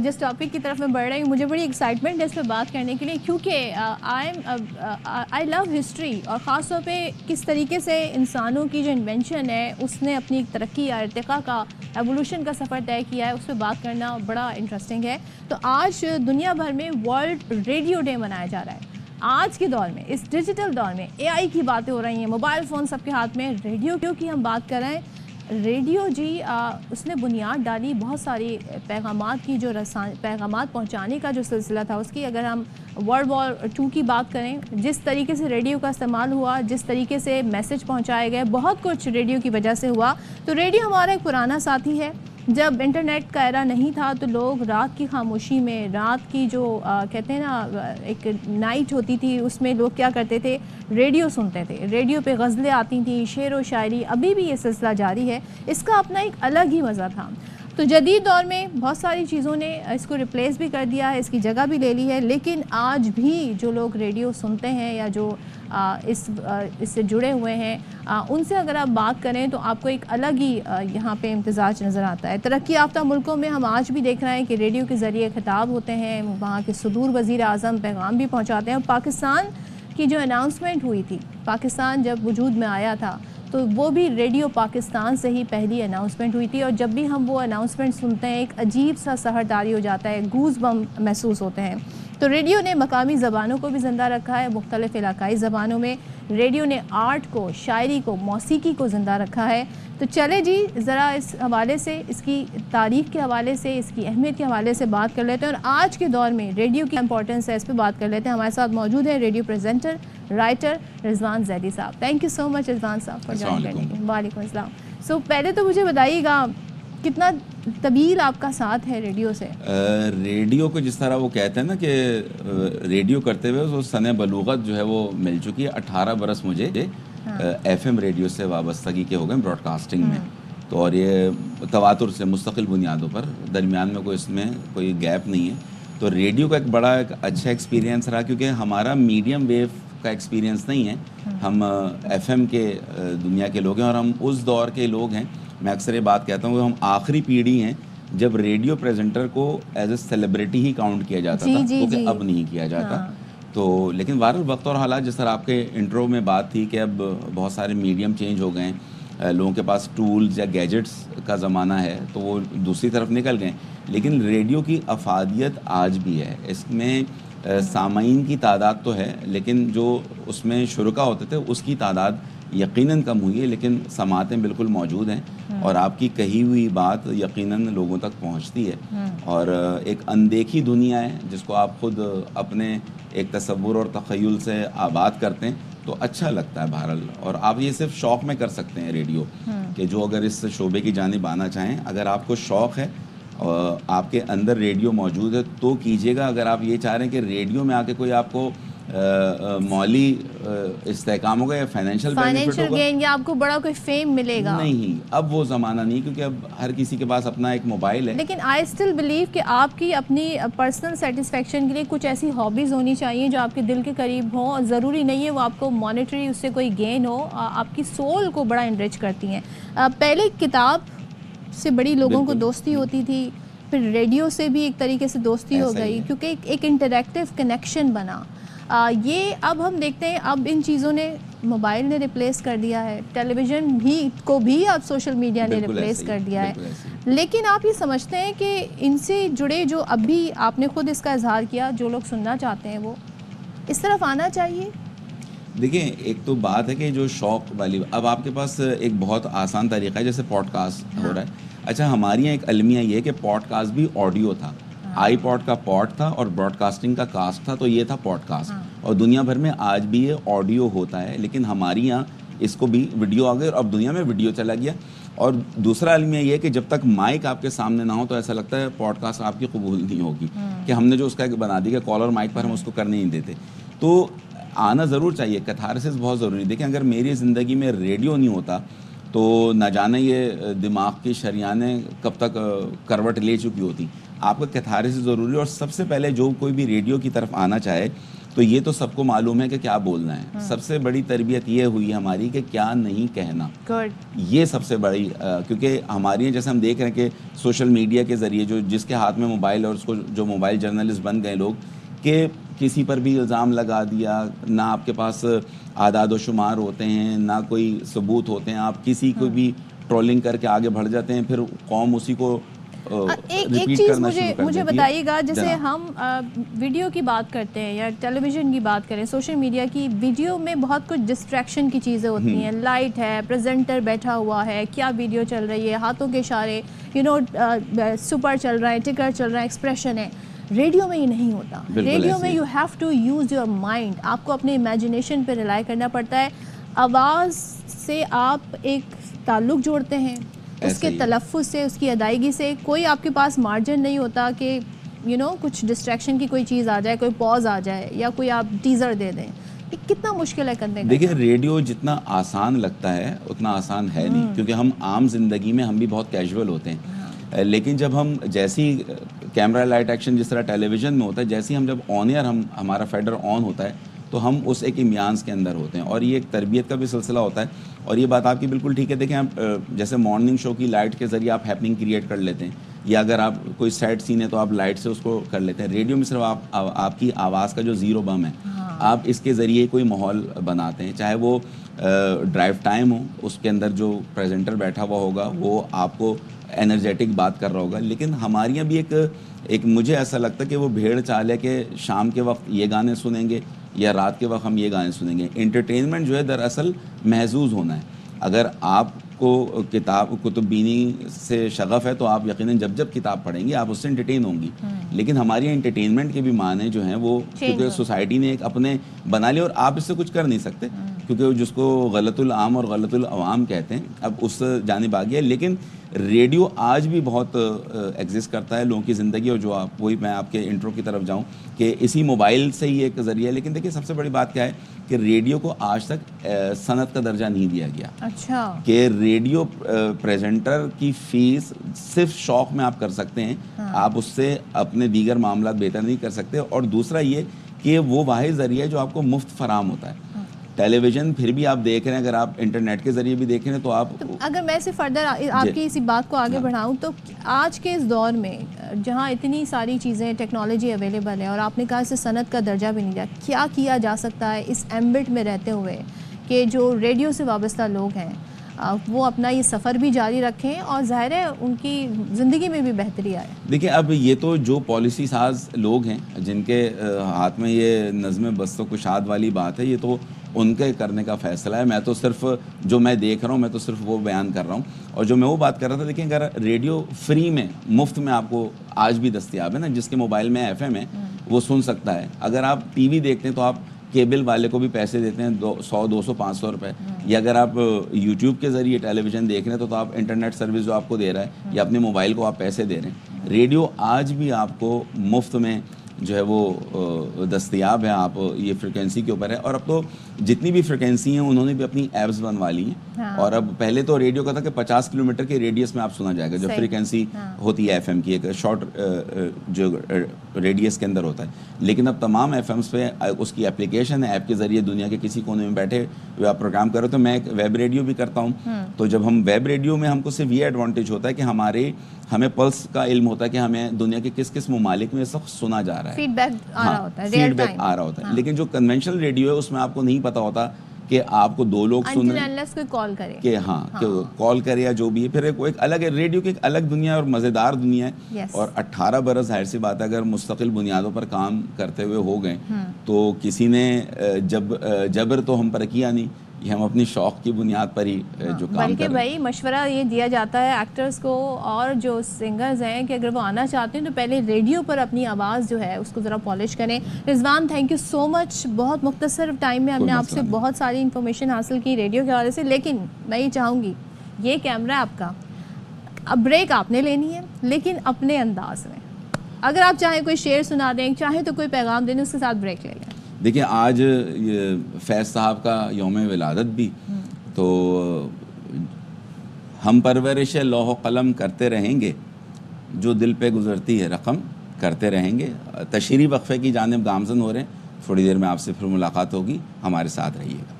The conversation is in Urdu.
جس ٹاپک کی طرف میں بڑھ رہی ہوں مجھے بڑی ایکسائٹمنٹ ہے اس پہ بات کرنے کے لیے، کیونکہ آئی لو ہسٹری، اور خاص طور پہ کس طریقے سے انسانوں کی جو انوینشن ہے اس نے اپنی ترقی یا ارتقاء کا، ایوولوشن کا سفر طے کیا ہے، اس پہ بات کرنا بڑا انٹرسٹنگ ہے۔ تو آج دنیا بھر میں ورلڈ ریڈیو ڈے منایا جا رہا ہے۔ آج کے دور میں، اس ڈیجیٹل دور میں اے آئی کی باتیں ہو رہی ہیں، موبائل فون سب کے ہاتھ میں، ریڈیو کی ہم بات کر رہے ہیں۔ ریڈیو جی اس نے بنیاد ڈالی بہت ساری پیغامات کی، جو پیغامات پہنچانے کا جو سلسلہ تھا اس کی۔ اگر ہم ورلڈ وار 2 کی بات کریں، جس طریقے سے ریڈیو کا استعمال ہوا، جس طریقے سے میسج پہنچائے گئے، بہت کچھ ریڈیو کی وجہ سے ہوا۔ تو ریڈیو ہمارا ایک پرانا ساتھی ہے۔ جب انٹرنیٹ کا ایرا نہیں تھا تو لوگ رات کی خاموشی میں، رات کی جو کہتے ہیں نا ایک نائٹ ہوتی تھی، اس میں لوگ کیا کرتے تھے، ریڈیو سنتے تھے۔ ریڈیو پہ غزلیں آتی تھیں، شعر و شاعری، ابھی بھی یہ سلسلہ جاری ہے۔ اس کا اپنا ایک الگ ہی مزہ تھا۔ تو جدید دور میں بہت ساری چیزوں نے اس کو ریپلیس بھی کر دیا ہے، اس کی جگہ بھی لے لی ہے، لیکن آج بھی جو لوگ ریڈیو سنتے ہیں یا جو اس سے جڑے ہوئے ہیں، ان سے اگر آپ بات کریں تو آپ کو ایک الگ ہی یہاں پہ امتزاج نظر آتا ہے۔ ترقی یافتہ ملکوں میں ہم آج بھی دیکھ رہے ہیں کہ ریڈیو کے ذریعے خطاب ہوتے ہیں، وہاں کے صدور وزیر اعظم پیغام بھی پہنچاتے ہیں۔ اور پاکستان کی جو اناؤنسمنٹ ہوئی تھی، پاکستان جب وجود میں آیا تھا تو وہ بھی ریڈیو پاکستان سے ہی پہلی اناؤنسمنٹ ہوئی تھی، اور جب بھی ہم وہ اناؤنسمنٹ سنتے ہیں ایک عجیب سا سحرداری ہو جاتا ہے، گوز بم محسوس ہوتے ہیں۔ تو ریڈیو نے مقامی زبانوں کو بھی زندہ رکھا ہے، مختلف علاقائی زبانوں میں ریڈیو نے آرٹ کو، شاعری کو، موسیقی کو زندہ رکھا ہے۔ تو چلے جی ذرا اس حوالے سے، اس کی تاریخ کے حوالے سے، اس کی اہمیت کے حوالے سے بات کر لیتے ہیں، اور آج کے دور میں ریڈیو کی امپورٹنس ہے اس پہ بات کر لیتے ہیں۔ ہمارے ساتھ موجود ہے ریڈیو پریزنٹر، رائٹر رضوان زیدی صاحب۔ تھینک یو سو مچ رضوان صاحب فار جوائن کرنے کے۔ وعلیکم السلام۔ پہلے تو مجھے بتائیے گا کتنا طویل آپ کا ساتھ ہے ریڈیو سے؟ ریڈیو کو جس طرح وہ کہتے ہیں نا کہ ریڈیو کرتے ہوئے وہ سنِ بلوغت جو ہے وہ مل چکی ہے۔ 18 برس مجھے ایف ایم ریڈیو سے وابستگی کے ہو گئے براڈ کاسٹنگ میں، تو اور یہ تواتر سے مستقل بنیادوں پر، درمیان میں کوئی اس میں کوئی گیپ نہیں ہے۔ تو ریڈیو کا ایک بڑا ایک اچھا ایکسپیرینس رہا، کیونکہ ہمارا میڈیم ویو کا ایکسپیرینس نہیں ہے، ہم ایف ایم کے دنیا کے لوگ ہیں، اور ہم اس دور کے لوگ ہیں۔ میں اکثر یہ بات کہتا ہوں کہ ہم آخری پیڑھی ہیں جب ریڈیو پریزنٹر کو as a celebrity he count کیا جاتا تھا، کیونکہ اب نہیں کیا جاتا۔ تو لیکن بہرحال وقت اور حالات، جس طرح آپ کے انٹرو میں بات تھی کہ اب بہت سارے میڈیم چینج ہو گئے ہیں، لوگوں کے پاس ٹولز یا گیجٹس کا زمانہ ہے، تو وہ دوسری طرف نکل گئے، لیکن ریڈیو کی افادیت آج بھی ہے۔ اس میں سامعین کی تعداد تو ہے، لیکن جو اس میں شرکا ہوتے تھے اس کی تعداد یقیناً کم ہوئی ہے، لیکن سماعتیں بالکل موجود ہیں، اور آپ کی کہی ہوئی بات یقیناً لوگوں تک پہنچتی ہے۔ اور ایک اندیکھی دنیا ہے جس کو آپ خود اپنے ایک تصور اور تخیل سے آباد کرتے ہیں، تو اچھا لگتا ہے بہرحال۔ اور آپ یہ صرف شوق میں کر سکتے ہیں ریڈیو، کہ جو اگر اس شعبے کی جانب آنا چاہیں، اگر آپ کو شوق ہے اور آپ کے اندر ریڈیو موجود ہے تو کیجیے گا۔ اگر آپ یہ چاہ رہے ہیں کہ ریڈیو میں آ کے کوئی آپ کو مالی استحکام ہوگا یا فائنینشیل گین یا آپ کو بڑا کوئی فیم ملے گا، نہیں، اب وہ زمانہ نہیں، کیونکہ اب ہر کسی کے پاس اپنا ایک موبائل ہے۔ لیکن آئی اسٹل بلیو کہ آپ کی اپنی پرسنل سیٹسفیکشن کے لیے کچھ ایسی ہابیز ہونی چاہیے جو آپ کے دل کے قریب ہوں، اور ضروری نہیں ہے وہ آپ کو مانیٹری اس سے کوئی گین ہو، آپ کی سول کو بڑا انرچ کرتی ہیں۔ پہلے کتاب سے بڑی لوگوں کو دوستی ہوتی تھی، پھر ریڈیو سے بھی ایک طریقے سے دوستی ہو گئی، کیونکہ ایک انٹریکٹیو کنیکشن بنا۔ یہ اب ہم دیکھتے ہیں اب ان چیزوں نے، موبائل نے ریپلیس کر دیا ہے، ٹیلی ویژن بھی اب سوشل میڈیا نے ریپلیس کر دیا ہے، لیکن آپ یہ سمجھتے ہیں کہ ان سے جڑے جو اب بھی آپ نے خود اس کا اظہار کیا، جو لوگ سننا چاہتے ہیں وہ اس طرف آنا چاہیے؟ دیکھیں، ایک تو بات ہے کہ جو شوق والی، اب آپ کے پاس ایک بہت آسان طریقہ ہے، جیسے پوڈ کاسٹ ہو رہا ہے۔ اچھا، ہماری یہاں ایک المیہ یہ ہے کہ پوڈ کاسٹ بھی آڈیو تھا، آئی پوڈ کا پوڈ تھا اور براڈ کاسٹنگ کا کاسٹ تھا، تو یہ تھا پوڈ کاسٹ، اور دنیا بھر میں آج بھی یہ آڈیو ہوتا ہے، لیکن ہماری یہاں اس کو بھی ویڈیو آ گئی، اور اب دنیا میں ویڈیو چلا گیا۔ اور دوسرا المیہ یہ ہے کہ جب تک مائک آپ کے سامنے نہ ہو تو ایسا لگتا ہے پوڈ کاسٹ آپ کی قبول نہیں ہوگی، کہ ہم نے جو اس کا بنا دی کہ کالر مائک پر ہم اس کو کرنے نہیں دیتے۔ تو آنا ضرور چاہیے، کیتھارسس بہت ضروری ہے۔ دیکھیں، اگر میری زندگی میں ریڈیو نہیں ہوتا تو نہ جانے یہ دماغ کی شریانیں کب تک کروٹ لے چکی ہوتی۔ آپ کا کیتھارسس ضروری ہے، اور سب سے پہلے جو کوئی بھی ریڈیو کی طرف آنا چاہے تو یہ تو سب کو معلوم ہے کہ کیا بولنا ہے. سب سے بڑی تربیت یہ ہوئی ہماری کہ کیا نہیں کہنا. یہ سب سے بڑی, کیونکہ ہماری جیسے ہم دیکھ رہے ہیں کہ سوشل میڈیا کے ذریعے جس کے ہاتھ میں موبائل اور اس کو جو موبائل جرنلسٹ بن گئے لوگ, کہ کسی پر بھی الزام لگا دیا, نہ آپ کے پاس اعداد و شمار ہوتے ہیں, نہ کوئی ثبوت ہوتے ہیں, آپ کسی کو بھی ٹرولنگ کر کے آگے بڑھ جاتے ہیں, پھر قوم اسی کو ایک چیز مجھے بتائیے گا, جیسے ہم ویڈیو کی بات کرتے ہیں یا ٹیلی ویژن کی بات کریں, سوشل میڈیا کی, ویڈیو میں بہت کچھ ڈسٹریکشن کی چیزیں ہوتی ہیں, لائٹ ہے, پریزنٹر بیٹھا ہوا ہے, کیا ویڈیو چل رہی ہے, ہاتھوں کے اشارے, سپر چل رہا ہے, ٹکر چل رہا ہے, ایکسپریشن ہے. ریڈیو میں یہ نہیں ہوتا. ریڈیو میں you have to use your mind. آپ کو اپنے امیجنیشن پہ ریلائی کرنا پڑتا ہے. آواز سے آپ ایک تعلق جوڑتے ہیں, اس کے تلفظ سے, اس کی ادائیگی سے. کوئی آپ کے پاس مارجن نہیں ہوتا کہ کچھ ڈسٹریکشن کی کوئی چیز آ جائے, کوئی پاز آ جائے, یا کوئی آپ ٹیزر دے دیں. یہ کتنا مشکل ہے کرنے کا. دیکھیں, ریڈیو جتنا آسان لگتا ہے اتنا آسان ہے نہیں, کیونکہ ہم عام زندگی میں ہم بھی بہت کیجول ہوتے ہیں. لیکن جب ہم جیسی کیمرہ لائٹ ایکشن جس طرح ٹیلی ویژن میں ہوتا ہے, جیسے ہم جب آن ایئر ہمارا فیڈر آن ہوتا ہے تو ہم اس ایک امتیاز کے اندر ہوتے ہیں, اور یہ ایک تربیت کا بھی سلسلہ ہوتا ہے. اور یہ بات آپ کی بالکل ٹھیک ہے. دیکھیں, آپ جیسے مارننگ شو کی لائٹ کے ذریعے آپ ہیپننگ کریٹ کر لیتے ہیں, یا اگر آپ کوئی سیڈ سین ہے تو آپ لائٹ سے اس کو کر لیتے ہیں. ریڈیو میں صرف آپ کی آواز کا جو زیرو بم ہے, آپ اس کے ذریعے کوئی ماحول بناتے ہیں. چاہے وہ ڈرائیو ٹائم ہو, اس کے اندر جو پریزنٹر بیٹھا ہوا ہوگا وہ آپ کو انرجیٹک بات کر رہا ہوگا. لیکن ہمارے یہاں بھی ایک مجھے ایسا لگتا ہے کہ وہ بھیڑ چال ہے کہ شام کے وقت یہ گانے سنیں گے یا رات کے وقت ہم یہ گانے سنیں گے. انٹرٹینمنٹ جو ہے دراصل محظوظ ہونا ہے. اگر آپ کو کتب بینی سے شغف ہے تو آپ یقیناً جب کتاب پڑھیں گی آپ اس سے انٹرٹین ہوں گی. لیکن ہماری انٹرٹینمنٹ کے بھی معنی جو ہیں وہ کیونکہ سوسائٹی نے ایک اپنے بنا لیے, اور آپ اس سے کچھ کر نہیں سکتے, کیونکہ جس کو غلط العام اور غلط العوام کہتے ہیں, اب اس جانب آ گیا. لیکن ریڈیو آج بھی بہت ایگزسٹ کرتا ہے لوگوں کی زندگی, اور جو آپ وہی میں آپ کے انٹرو کی طرف جاؤں کہ اسی موبائل سے ہی ایک ذریعہ ہے. لیکن دیکھیں, سب سے بڑی بات کیا ہے کہ ریڈیو کو آج تک صنعت کا درجہ نہیں دیا گیا. اچھا. کہ ریڈیو پریزنٹر کی فیس صرف شوق میں آپ کر سکتے ہیں, آپ اس سے اپنے دیگر معاملات بہتر نہیں کر سکتے. اور دوسرا یہ کہ وہ واحد ذریعہ ہے جو آپ کو مفت فراہم ہوتا ہے. ٹیلی ویژن پھر بھی آپ دیکھ رہے ہیں, اگر آپ انٹرنیٹ کے ذریعے بھی دیکھ رہے ہیں تو آپ, اگر میں سے فردر آپ کی اسی بات کو آگے بڑھاؤں تو آج کے اس دور میں جہاں اتنی ساری چیزیں ٹیکنالوجی اویلیبل ہے, اور آپ نے کہا اسے صنعت کا درجہ بھی نہیں دیا, کیا کیا جا سکتا ہے اس ایمبٹ میں رہتے ہوئے کہ جو ریڈیو سے وابستہ لوگ ہیں وہ اپنا یہ سفر بھی جاری رکھیں اور ظاہر ہے ان کی زندگی میں بھی بہتری آئے. دیکھیں, اب یہ تو جو پالیسی ساز لوگ ہیں جن کے ہاتھ میں یہ نظم بست و کشاد والی بات ہے, یہ تو ان کے کرنے کا فیصلہ ہے. میں تو صرف جو میں دیکھ رہا ہوں میں تو صرف وہ بیان کر رہا ہوں. اور جو میں وہ بات کر رہا تھا, دیکھیں اگر ریڈیو فری میں مفت میں آپ کو آج بھی دستیاب ہے نا, جس کے موبائل میں FM ہے وہ سن سکتا ہے. اگر آپ ٹی وی دیکھتے ہیں تو آپ کیبل والے کو بھی پیسے دیتے ہیں 100 200 500 روپے, یا اگر آپ یوٹیوب کے ذریعے ٹیلی ویژن دیکھ رہے ہیں تو آپ انٹرنیٹ سروس جو آپ کو دے رہا ہے یا اپنے موبائل کو آپ پیسے دے رہے ہیں. ریڈیو آج بھی آپ کو مفت میں جو ہے وہ دستیاب ہے. آپ یہ فریکوینسی کے اوپر ہے, اور اب تو جتنی بھی فریکوینسی ہیں انہوں نے بھی اپنی ایپس بنوا لی ہیں. اور اب پہلے تو ریڈیو کا تھا کہ 50 کلومیٹر کے ریڈیس میں آپ سنا جائے گا, جو فریکوینسی ہوتی ہے FM کی, ایک شارٹ جو ریڈیس کے اندر ہوتا ہے. لیکن اب تمام FMs پہ اس کی اپلیکیشن ہے, ایپ کے ذریعے دنیا کے کسی کونے میں بیٹھے ہوئے آپ پروگرام کرو. تو میں ایک ویب ریڈیو بھی کرتا ہوں, تو جب ہم ویب ریڈیو میں ہم کو صرف یہ ایڈوانٹیج ہوتا ہے کہ ہمیں پلس کا علم ہوتا ہے کہ ہمیں دنیا کے کس ممالک میں اس وقت سنا جا رہا ہے, فیڈ بیک آ رہا ہوتا ہے, فیڈ بیک آ رہا ہوتا ہے. لیکن جو کنونشنل ریڈیو ہے اس میں آپ کو نہیں پتا ہوتا کہ آپ کو 2 لوگ سن رہے ہیں کوئی کال کرے کہ کہ کال کرے یا جو بھی ہے. پھر ایک الگ ہے ریڈیو کی, ایک الگ دنیا اور مزیدار دنیا ہے. اور 18 برس ظاہر سی بات ہے اگر مستقل بنیادوں پر کام کرتے ہوئے ہو گئے تو کسی نے جبر تو ہم پر کیا نہیں, یہ ہم اپنی شوق کی بنیاد پر ہی جو کام بلکہ بھائی مشورہ یہ دیا جاتا ہے ایکٹرز کو اور جو سنگرز ہیں کہ اگر وہ آنا چاہتے ہیں تو پہلے ریڈیو پر اپنی آواز جو ہے اس کو ذرا پالش کریں. رضوان, تھینک یو سو مچ. بہت مختصر ٹائم میں ہم نے آپ سے بہت ساری انفارمیشن حاصل کی ریڈیو کے حوالے سے, لیکن میں یہ چاہوں گی یہ کیمرہ آپ کا, اب بریک آپ نے لینی ہے لیکن اپنے انداز میں. اگر آپ چاہیں کوئی شعر سنا دیں, چاہیں تو کوئی پیغام دیں, اس کے ساتھ بریک لے لیں. دیکھیں, آج فیض صاحب کا یوم ولادت بھی, تو ہم پرورش لوح و قلم کرتے رہیں گے, جو دل پہ گزرتی ہے رقم کرتے رہیں گے. تشریح وقفے کی جانب گامزن ہو رہے ہیں, تھوڑی دیر میں آپ سے پھر ملاقات ہوگی، ہمارے ساتھ رہیے گا۔